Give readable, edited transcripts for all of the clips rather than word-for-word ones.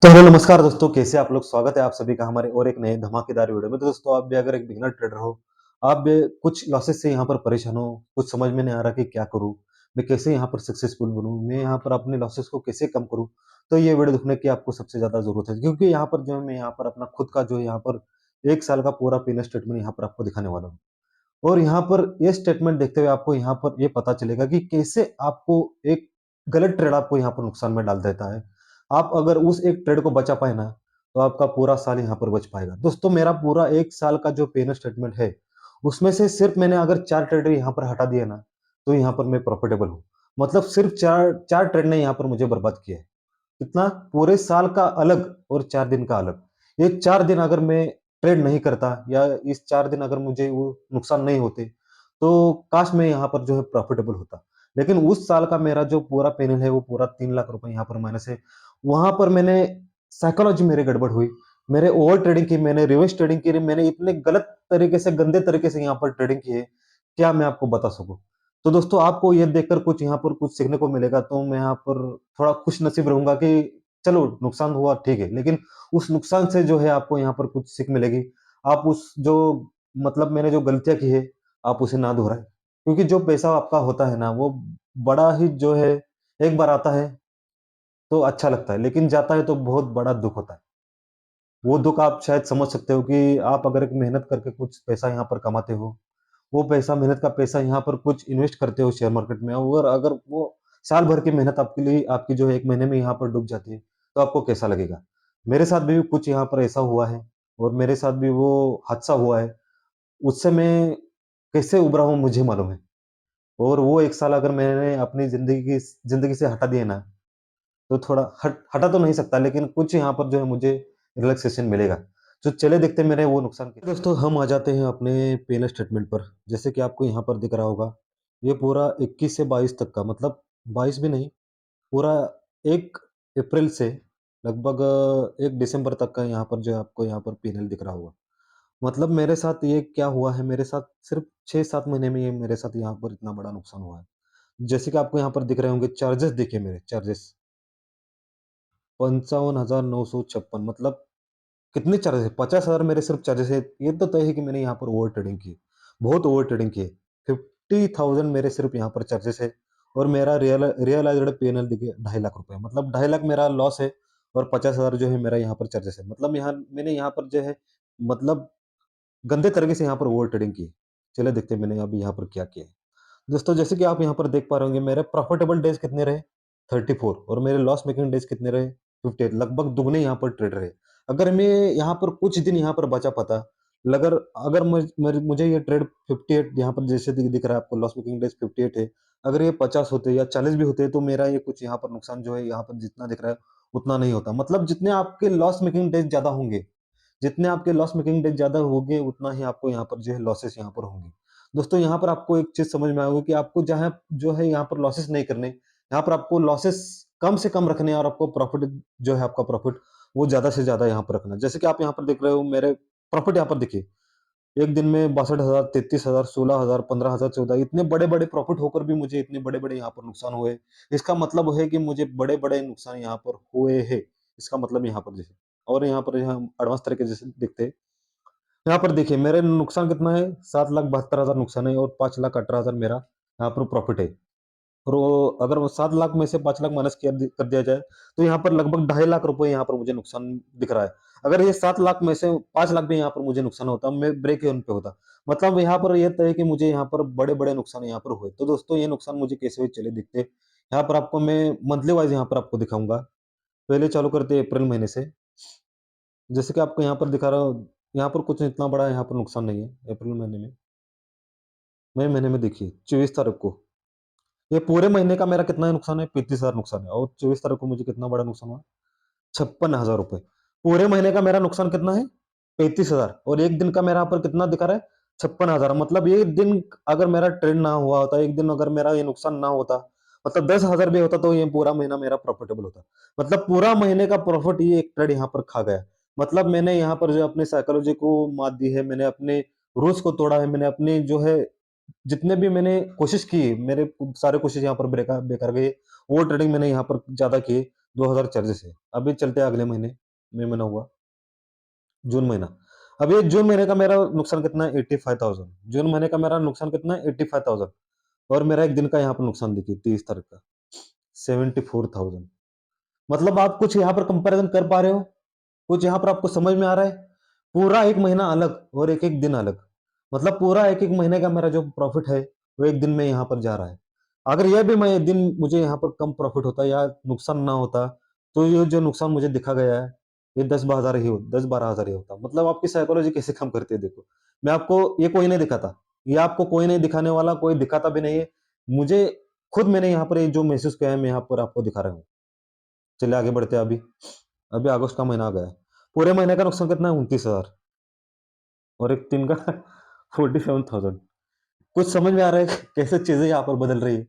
तो हेलो नमस्कार दोस्तों, कैसे आप लोग? स्वागत है आप सभी का हमारे और एक नए धमाकेदार वीडियो में। तो दोस्तों, आप भी अगर एक बिगिनर ट्रेडर हो, आप भी कुछ लॉसेस से यहाँ पर परेशान हो, कुछ समझ में नहीं आ रहा कि क्या करूँ, मैं कैसे यहाँ पर सक्सेसफुल बनूँ, मैं यहाँ पर अपने लॉसेस को कैसे कम करूँ, तो ये वीडियो देखने की आपको सबसे ज़्यादा ज़रूरत है, क्योंकि यहाँ पर जो है मैं यहाँ पर अपना खुद का जो है यहाँ पर 1 साल का पूरा P&L स्टेटमेंट यहाँ पर आपको दिखाने वाला हूँ। और यहाँ पर ये स्टेटमेंट देखते हुए आपको यहाँ पर ये पता चलेगा कि कैसे आपको एक गलत ट्रेड आपको यहाँ पर नुकसान में डाल देता है। आप अगर उस एक ट्रेड को बचा पाए ना, तो आपका पूरा साल यहाँ पर बच पाएगा। दोस्तों, मेरा पूरा 1 साल का जो P&L स्टेटमेंट है, उसमें से सिर्फ मैंने अगर 4 ट्रेड यहाँ पर हटा दिए ना, तो यहाँ पर मैं प्रॉफिटेबल हूँ। मतलब सिर्फ 4 ट्रेड ने यहाँ पर मुझे बर्बाद किया है। कितना? पूरे साल का अलग और 4 दिन का अलग। ये 4 दिन अगर मैं ट्रेड नहीं करता या इस 4 दिन अगर मुझे वो नुकसान नहीं होते, तो काश मैं यहाँ पर जो है प्रॉफिटेबल होता। लेकिन उस साल का मेरा जो पूरा पैनल है, वो पूरा 3 लाख रुपए यहाँ पर माइनस है। वहाँ पर मैंने साइकोलॉजी मेरी गड़बड़ हुई। मैंने ओवर ट्रेडिंग की, मैंने रिवर्स ट्रेडिंग की, मैंने इतने गलत तरीके से, गंदे तरीके से यहाँ पर ट्रेडिंग की है, क्या मैं आपको बता सकूँ। तो दोस्तों, आपको ये देखकर कुछ यहाँ पर कुछ सीखने को मिलेगा, तो मैं यहाँ पर थोड़ा खुशनसीब रहूँगा कि चलो नुकसान हुआ ठीक है, लेकिन उस नुकसान से जो है आपको यहाँ पर कुछ सीख मिलेगी। आप उस जो मतलब मैंने जो गलतियाँ की है, आप उसे ना दोहराएँ। क्योंकि जो पैसा आपका होता है ना, वो बड़ा ही जो है एक बार आता है तो अच्छा लगता है, लेकिन जाता है तो बहुत बड़ा दुःख होता है। वो दुःख आप शायद समझ सकते हो कि आप अगर एक मेहनत करके कुछ पैसा यहाँ पर कमाते हो, वो पैसा, मेहनत का पैसा यहाँ पर कुछ इन्वेस्ट करते हो शेयर मार्केट में, और अगर वो साल भर की मेहनत आपके लिए आपकी जो है 1 महीने में यहाँ पर डूब जाती है, तो आपको कैसा लगेगा? मेरे साथ भी कुछ यहाँ पर ऐसा हुआ है और मेरे साथ भी वो हादसा हुआ है। उससे मैं कैसे उभरा हूँ मुझे मालूम है, और वो 1 साल अगर मैंने अपनी ज़िंदगी से हटा दिए ना, तो थोड़ा हटा तो नहीं सकता, लेकिन कुछ यहाँ पर जो है मुझे रिलैक्सेशन मिलेगा। तो चलिए देखते हैं मेरे वो नुकसान क्या। दोस्तों, हम आ जाते हैं अपने P&L स्टेटमेंट पर। जैसे कि आपको यहाँ पर दिख रहा होगा, ये पूरा 21 से 22 तक का, मतलब 22 भी नहीं, पूरा 1 अप्रैल से लगभग 1 दिसंबर तक का यहाँ पर जो है आपको यहाँ पर P&L दिख रहा होगा। मतलब मेरे साथ ये क्या हुआ है, मेरे साथ सिर्फ 6-7 महीने में ये मेरे साथ यहाँ पर इतना बड़ा नुकसान हुआ है। जैसे कि आपको यहाँ पर दिख रहे होंगे चार्जेस, देखिए मेरे चार्जेस 55,956, मतलब कितने चार्जेस है? 50,000 मेरे सिर्फ चार्जेस है। ये तो तय है कि मैंने यहाँ पर ओवर ट्रेडिंग की है, बहुत ओवर ट्रेडिंग की है। 50,000 मेरे सिर्फ यहाँ पर चार्जेस है, और मेरा रियलाइज्ड P&L देखिए 2.5 लाख रुपए, मतलब 2.5 लाख मेरा लॉस है, और 50,000 जो है मेरा यहाँ पर चार्जेस है। मतलब यहाँ मैंने यहाँ पर जो है, मतलब गंदे तरीके से यहाँ पर ओवर ट्रेडिंग की है। चलिए देखते हैं मैंने अभी यहाँ पर क्या किया है। दोस्तों, जैसे कि आप यहाँ पर देख पा रहे होंगे, मेरे प्रॉफिटेबल डेज़ कितने रहे? 34, और मेरे लॉस मेकिंग डेज़ कितने रहे? 58, लगभग दुगने यहाँ पर ट्रेड रहे। अगर मैं यहाँ पर कुछ दिन यहाँ पर बचा पाता, लगर अगर मुझे ये ट्रेड 58 यहाँ पर जैसे दिख रहा है आपको, लॉस मेकिंग डेज़ 58 है। अगर ये 50 होते या 40 भी होते, तो मेरा ये कुछ यहाँ पर नुकसान जो है यहाँ पर जितना दिख रहा है, उतना नहीं होता। मतलब जितने आपके लॉस मेकिंग डेज़ ज़्यादा होंगे, जितने आपके लॉस मेकिंग डेज़ ज़्यादा होंगे, उतना ही आपको यहाँ पर जो है लॉसेस यहाँ पर होंगे। दोस्तों, यहाँ पर आपको एक चीज़ समझ में आएगी कि आपको जहाँ जो है यहाँ पर लॉसेस नहीं करने, यहाँ पर आपको लॉसेस कम से कम रखने हैं, और आपको प्रॉफ़िट जो है आपका प्रॉफ़िट वो ज़्यादा से ज़्यादा यहाँ पर रखना है। जैसे कि आप यहाँ पर देख रहे हो, मेरे प्रॉफ़िट यहाँ पर देखिए, एक दिन में 62,000, 33,000, 16,000, 15,000, 14, इतने बड़े-बड़े प्रॉफ़िट होकर भी मुझे इतने बड़े-बड़े यहाँ पर नुकसान हुए। इसका मतलब है कि मुझे बड़े-बड़े नुकसान यहाँ पर हुए हैं। इसका मतलब यहाँ पर जैसे, और यहाँ पर हम एडवांस तरीके से देखते हैं। यहाँ पर देखिए मेरे नुकसान कितना है, 7,72,000 नुकसान है, और 5,18,000 मेरा यहाँ पर प्रॉफ़िट है। और वो अगर वो 7 लाख में से 5 लाख माइनस कर दिया जाए, तो यहाँ पर लगभग 2.5 लाख रुपए यहाँ पर मुझे नुकसान दिख रहा है। अगर ये 7 लाख में से 5 लाख भी यहाँ पर मुझे नुकसान होता, मैं ब्रेक इवन पे होता। मतलब यहाँ पर ये तय है कि मुझे यहाँ पर बड़े-बड़े नुकसान यहाँ पर हुए। तो दोस्तों, ये नुकसान मुझे कैसे हुए चलिए देखते हैं। यहाँ पर आपको मैं मंथली वाइज़ यहाँ पर आपको दिखाऊँगा। पहले चालू करते हैं अप्रैल महीने से। जैसे कि आपको यहाँ पर दिखा रहा हूँ, यहाँ पर कुछ इतना बड़ा यहाँ पर नुकसान नहीं है अप्रैल महीने में। मई महीने में देखिए 24 तारीख को, ये पूरे महीने का मेरा कितना नुकसान है? 35,000 नुकसान है, और 24 तारीख को मुझे कितना बड़ा नुकसान हुआ? 56,000 रुपए। पूरे महीने का मेरा नुकसान कितना है? 35,000, और 1 दिन का मेरा यहाँ पर कितना दिखा रहा है? 56,000। मतलब ये दिन अगर मेरा ट्रेड ना हुआ होता, 1 दिन अगर मेरा ये नुकसान ना होता, मतलब 10,000 भी होता, तो ये पूरा महीना मेरा प्रॉफिटेबल होता। मतलब पूरा महीने का प्रॉफिट ये एक ट्रेड यहाँ पर खा गया। मतलब मैंने यहाँ पर जो अपनी साइकोलॉजी को मात दी है, मैंने अपने रूल्स को तोड़ा है, मैंने अपनी जो है जितने भी मैंने कोशिश की, मेरे सारे कोशिश यहाँ पर बेकार बेकार गए। ओवर ट्रेडिंग मैंने यहाँ पर ज़्यादा की। 2000 चार्जेस है। अभी चलते हैं अगले महीने, मई महीना हुआ, जून महीना। अब ये जून महीने का मेरा नुकसान कितना है? 85,000। जून महीने का मेरा नुकसान कितना है? 85,000। और मेरा 1 दिन का यहाँ पर नुकसान देखिए 30 तारीख का, 74,000। मतलब आप कुछ यहाँ पर कंपैरिज़न कर पा रहे हो? कुछ यहाँ पर आपको समझ में आ रहा है? पूरा 1 महीना अलग और 1-1 दिन अलग। मतलब पूरा 1-1 महीने का मेरा जो प्रॉफ़िट है, वो 1 दिन में यहाँ पर जा रहा है। अगर यह भी मैं दिन मुझे यहाँ पर कम प्रॉफ़िट होता या नुकसान ना होता, तो ये जो नुकसान मुझे दिखा गया है, ये 10-12 हज़ार ही होता। मतलब आपकी साइकोलॉजी कैसे काम करती है देखो। मैं आपको ये कोई नहीं दिखाता, ये आपको कोई नहीं दिखाने वाला, कोई दिखाता भी नहीं है। मुझे खुद मैंने यहाँ पर ये जो महसूस किया है, मैं यहाँ पर आपको दिखा रहा हूँ। चलिए आगे बढ़ते हैं अभी। अभी अगस्त का महीना आ गया है। पूरे महीने का नुकसान कितना है? 29,000 और एक दिन का 47,000। कुछ समझ में आ रहा है कैसे चीज़ें यहाँ पर बदल रही है?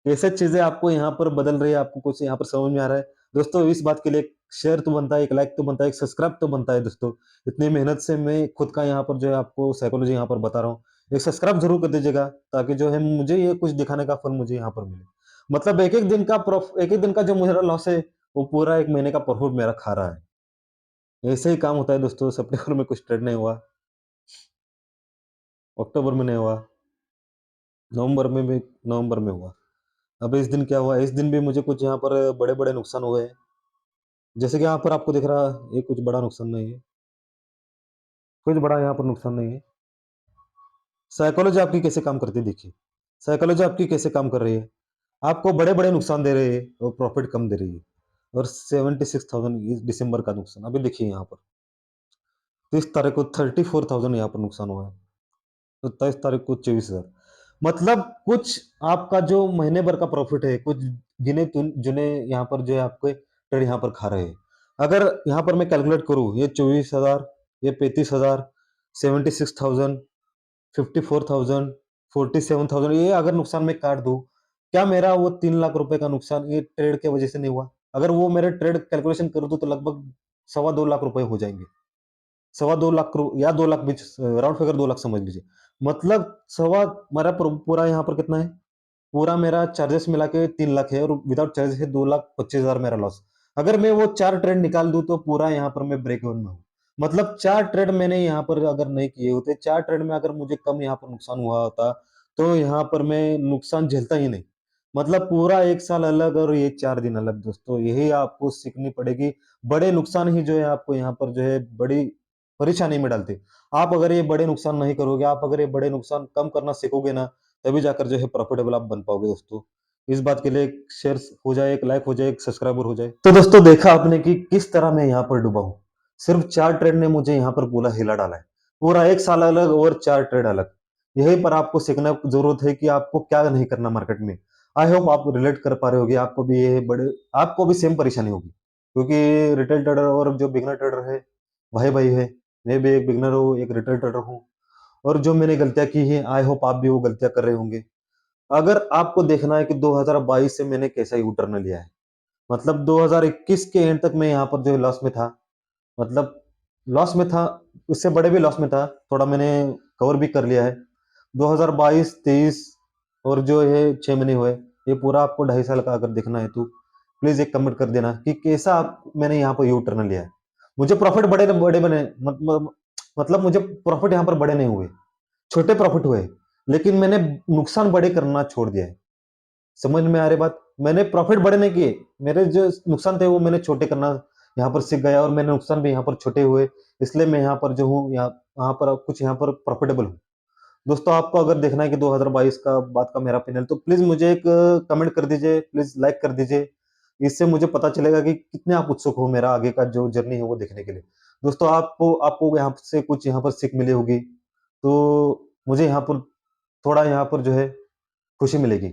कैसे चीज़ें आपको यहाँ पर बदल रही है, आपको कुछ यहाँ पर समझ में आ रहा है? दोस्तों इस बात के लिए एक शेयर तो बनता है, एक लाइक तो बनता है, एक सब्सक्राइब तो बनता है दोस्तों। इतनी मेहनत से मैं खुद का यहाँ पर जो है आपको साइकोलॉजी यहाँ पर बता रहा हूँ। एक सब्सक्राइब ज़रूर कर दीजिएगा ताकि जो है मुझे ये कुछ दिखाने का फल मुझे यहाँ पर मिले। मतलब एक-एक दिन का जो मेरा लॉस है, वो पूरा 1 महीने का प्रॉफ़िट मेरा खा रहा है। ऐसे ही काम होता है दोस्तों। सितंबर में कुछ ट्रेड नहीं हुआ, अक्टूबर में नहीं हुआ, नवंबर में भी नवंबर में हुआ। अब इस दिन क्या हुआ? इस दिन भी मुझे कुछ यहाँ पर बड़े-बड़े नुकसान हुए हैं। जैसे कि यहाँ पर आपको दिख रहा है, ये कुछ बड़ा नुकसान नहीं है, कुछ बड़ा यहाँ पर नुकसान नहीं है। साइकोलॉजी आपकी कैसे काम करती है देखिए। साइकोलॉजी आपकी कैसे काम कर रही है। आपको बड़े-बड़े नुकसान दे रही है और प्रॉफ़िट कम दे रही है। और 76,000 ये दिसंबर का नुकसान। अभी देखिए यहाँ पर 30 तारीख को 34,000 यहाँ पर नुकसान हुआ है। 27 तारीख को 24,000। मतलब कुछ आपका जो महीने भर का प्रॉफ़िट है, कुछ गिने यहाँ पर जो है आपके ट्रेड यहाँ पर खा रहे हैं। अगर यहाँ पर मैं कैलकुलेट करूँ, ये 24,000, ये 35,000, 76,000, 54,000, 47,000, ये अगर नुकसान मैं काट दूँ, क्या मेरा वो 3 लाख रुपए का नुकसान ये ट्रेड की वज़ह से नहीं हुआ? अगर वो मेरे ट्रेड कैलकुलेशन कर दूँ तो लगभग सवा 2 लाख रुपए हो जाएँगे। सवा 2 लाख या 2 लाख बीच राउंड फिगर 2 लाख समझ लीजिए। मतलब सवा मेरा पूरा यहाँ पर कितना है? पूरा मेरा चार्जेस मिला के 3 लाख है और विदाउट चार्जेस है 2,25,000 मेरा लॉस। अगर मैं वो 4 ट्रेड निकाल दूँ तो पूरा यहाँ पर मैं ब्रेक इवन में हूँ। मतलब 4 ट्रेड मैंने यहाँ पर अगर नहीं किए होते, 4 ट्रेड में अगर मुझे कम यहाँ पर नुकसान हुआ होता, तो यहाँ पर मैं नुकसान झेलता ही नहीं। मतलब पूरा 1 साल अलग और ये 4 दिन अलग दोस्तों, यही आपको सीखनी पड़ेगी। बड़े नुकसान ही जो है आपको यहाँ पर जो है बड़ी परेशानी में डालते। आप अगर ये बड़े नुकसान नहीं करोगे, आप अगर ये बड़े नुकसान कम करना सीखोगे ना, तभी जाकर जो है प्रॉफिटेबल आप बन पाओगे दोस्तों। इस बात के लिए एक शेयर हो जाए, एक लाइक हो जाए, एक सब्सक्राइबर हो जाए। तो दोस्तों देखा आपने कि किस तरह मैं यहाँ पर डूबा हूँ। सिर्फ 4 ट्रेड ने मुझे यहाँ पर पूरा हिला डाला है। पूरा 1 साल अलग और 4 ट्रेड अलग। यहीं पर आपको सीखना ज़रूरत है कि आपको क्या नहीं करना मार्केट में। आई होप आप रिलेट कर पा रहे होगे, आपको भी सेम परेशानी होगी। क्योंकि रिटेल ट्रेडर और जो बिगिनर ट्रेडर है, भाई-भाई है। मैं भी एक बिगिनर हूँ, एक रिटेल ट्रेडर हूँ। और जो मैंने गलतियाँ की हैं, आई होप आप भी वो गलतियाँ कर रहे होंगे। अगर आपको देखना है कि 2022 से मैंने कैसा यू टर्न लिया है। मतलब 2021 के एंड तक मैं यहाँ पर जो है लॉस में था। मतलब लॉस में था, उससे बड़े भी लॉस में था। थोड़ा मैंने कवर भी कर लिया है। 2022, 23 और जो है 6 महीने हुए, ये पूरा आपको 2.5 साल का अगर देखना है तो प्लीज़ एक कमेंट कर देना कि कैसा मैंने यहाँ पर यू टर्न लिया है। मुझे प्रॉफ़िट बड़े बने मतलब मुझे प्रॉफ़िट यहाँ पर बड़े नहीं हुए। छोटे प्रॉफिट हुए, लेकिन मैंने नुकसान बड़े करना छोड़ दिया है। समझ में आ रही बात? मैंने प्रॉफिट बड़े नहीं किए, मेरे जो नुकसान थे वो मैंने छोटे करना यहाँ पर सीख गया और मेरे नुकसान भी यहाँ पर छोटे हुए, इसलिए मैं यहाँ पर जो हूँ यहाँ पर कुछ यहाँ पर प्रॉफिटेबल हूँ। दोस्तों आपको अगर देखना है कि 2022 का बाद का मेरा पैनल तो प्लीज़ मुझे एक कमेंट कर दीजिए, प्लीज़ लाइक कर दीजिए। इससे मुझे पता चलेगा कि कितने आप उत्सुक हो मेरा आगे का जो जर्नी है वो देखने के लिए। दोस्तों आपको आपको यहाँ से कुछ यहाँ पर सीख मिली होगी, तो मुझे यहाँ पर थोड़ा यहाँ पर जो है खुशी मिलेगी।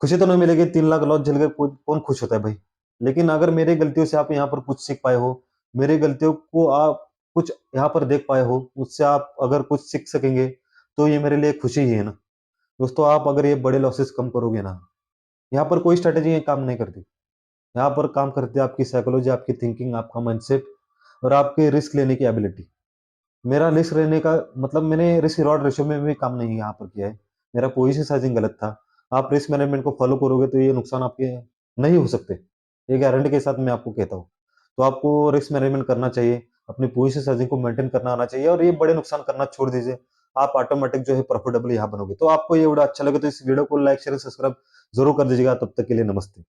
खुशी तो नहीं मिलेगी, 3 लाख लॉस झेल के कौन खुश होता है भाई? लेकिन अगर मेरी गलतियों से आप यहाँ पर कुछ सीख पाए हो, मेरी गलतियों को आप कुछ यहाँ पर देख पाए हो, मुझसे आप अगर कुछ सीख सकेंगे, तो ये मेरे लिए खुशी ही है ना। दोस्तों आप अगर ये बड़े लॉसेस कम करोगे ना, यहाँ पर कोई स्ट्रैटेजी काम नहीं करती। यहाँ पर काम करती है आपकी साइकोलॉजी, आपकी थिंकिंग, आपका माइंडसेट और आपकी रिस्क लेने की एबिलिटी। मेरा रिस्क लेने का मतलब मैंने रिस्क रिवॉर्ड रेशियो में भी काम नहीं यहाँ पर किया है। मेरा पोजीशन साइज़िंग गलत था। आप रिस्क मैनेजमेंट को फ़ॉलो करोगे तो ये नुकसान आपके नहीं हो सकते। ये गारंटी के साथ मैं आपको कहता हूँ। तो आपको रिस्क मैनेजमेंट करना चाहिए, अपनी पूरी सी सर्जिंग को मेंटेन करना आना चाहिए और ये बड़े नुकसान करना छोड़ दीजिए। आप ऑटोमैटिक जो है प्रॉफिटेबल यहाँ बनोगे। तो आपको ये वीडियो अच्छा लगे तो इस वीडियो को लाइक, शेयर, सब्सक्राइब ज़रूर कर दीजिएगा। तब तक के लिए नमस्ते।